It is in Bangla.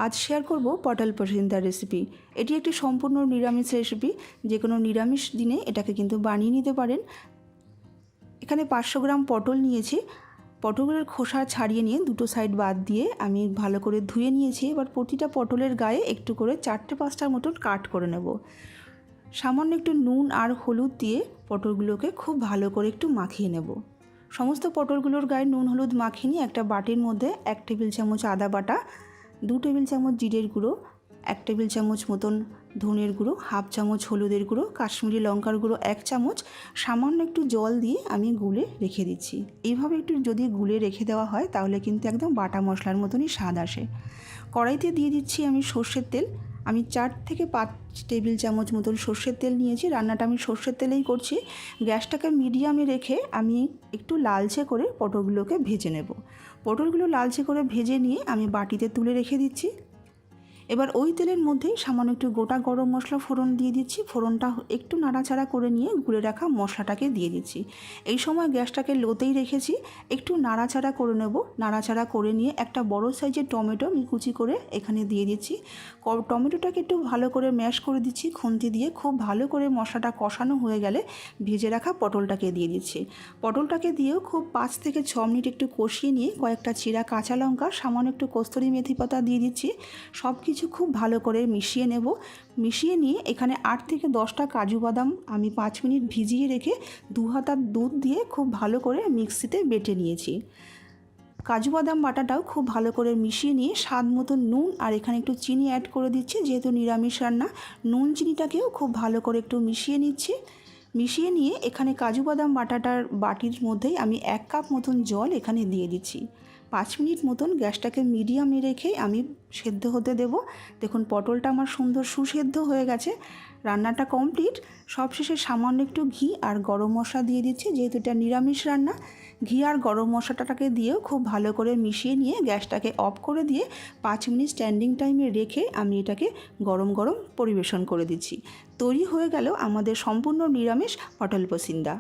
আজ শেয়ার করব পটল পসিন্দার রেসিপি। এটি একটি সম্পূর্ণ নিরামিষ রেসিপি। যে কোনো নিরামিষ দিনে এটাকে কিন্তু বানিয়ে নিতে পারেন। এখানে 500 গ্রাম পটল নিয়েছি। পটলের খোসা ছাড়িয়ে নিয়ে দুটো সাইড বাদ দিয়ে আমি ভালো করে ধুয়ে নিয়েছি। এবার প্রতিটা পটলের গায়ে একটু করে 4-5টার মতন কাট করে নেব। সামান্য একটু নুন আর হলুদ দিয়ে পটলগুলোকে খুব ভালো করে একটু মাখিয়ে নেব। সমস্ত পটলগুলোর গায়ে নুন হলুদ মাখিয়ে নিয়ে একটা বাটির মধ্যে 1 টেবিল চামচ আদা বাটা, 2 টেবিল চামচ জিরের গুঁড়ো, 1 টেবিল চামচ মতন ধনের গুঁড়ো, হাফ চামচ হলুদের গুঁড়ো, কাশ্মীরি লঙ্কার গুঁড়ো 1 চামচ, সামান্য একটু জল দিয়ে আমি গুলে রেখে দিচ্ছি। এইভাবে একটু যদি গুলে রেখে দেওয়া হয় তাহলে কিন্তু একদম বাটা মশলার মতনই স্বাদ আসে। কড়াইতে দিয়ে দিচ্ছি আমি সর্ষের তেল। আমি 4 থেকে 5 টেবিল চামচ মতন সর্ষের তেল নিয়েছি। রান্নাটা আমি সর্ষের তেলেই করছি। গ্যাসটাকে মিডিয়ামে রেখে আমি একটু লালচে করে পটলগুলোকে ভেজে নেব। পটলগুলো লালচে করে ভেজে নিয়ে আমি বাটিতে তুলে রেখে দিচ্ছি। এবার ওই তেলের মধ্যেই সামান্য একটু গোটা গরম মশলা ফোড়ন দিয়ে দিচ্ছি। ফোড়নটা একটু নাড়াচাড়া করে নিয়ে গুলে রাখা মশলাটাকে দিয়ে দিচ্ছি। এই সময় গ্যাসটাকে লোতেই রেখেছি। একটু নাড়াচাড়া করে নেব। নাড়াচাড়া করে নিয়ে একটা বড় সাইজের টমেটো আমি কুচি করে এখানে দিয়ে দিচ্ছি। টমেটোটাকে একটু ভালো করে ম্যাশ করে দিচ্ছি খুন্তি দিয়ে। খুব ভালো করে মশলাটা কষানো হয়ে গেলে ভেজে রাখা পটলটাকে দিয়ে দিচ্ছি। পটলটাকে দিয়েও খুব 5 থেকে 6 মিনিট একটু কষিয়ে নিয়ে কয়েকটা চিরা কাঁচা লঙ্কা, সামান্য একটু কস্তুরি মেথি পাতা দিয়ে দিচ্ছি। সব কিছু খুব ভালো করে মিশিয়ে নেব। মিশিয়ে নিয়ে এখানে 8 থেকে 10টা কাজু বাদাম আমি 5 মিনিট ভিজিয়ে রেখে 2 হাতা দুধ দিয়ে খুব ভালো করে মিক্সিতে বেটে নিয়েছি। কাজু বাদাম বাটাটাও খুব ভালো করে মিশিয়ে নিয়ে স্বাদ মতো নুন আর এখানে একটু চিনি অ্যাড করে দিচ্ছি। যেহেতু নিরামিষ রান্না, নুন চিনিটাকেও খুব ভালো করে একটু মিশিয়ে নিচ্ছি। মিশিয়ে নিয়ে এখানে কাজু বাদাম বাটাটার বাটির মধ্যেই আমি 1 কাপ মতন জল এখানে দিয়ে দিচ্ছি। 5 মিনিট মতন গ্যাসটাকে মিডিয়ামে রেখে আমি সেদ্ধ হতে দেব। দেখুন পটলটা আমার সুন্দর সুসেদ্ধ হয়ে গেছে। রান্নাটা কমপ্লিট। সবশেষে সামান্য একটু ঘি আর গরম মশলা দিয়ে দিচ্ছি। যেহেতু এটা নিরামিষ রান্না, ঘি আর গরম মশলাটাকে দিয়েও খুব ভালো করে মিশিয়ে নিয়ে গ্যাসটাকে অফ করে দিয়ে 5 মিনিট স্ট্যান্ডিং টাইমে রেখে আমি এটাকে গরম গরম পরিবেশন করে দিচ্ছি। তৈরি হয়ে গেল আমাদের সম্পূর্ণ নিরামিষ পটল পসিন্দা।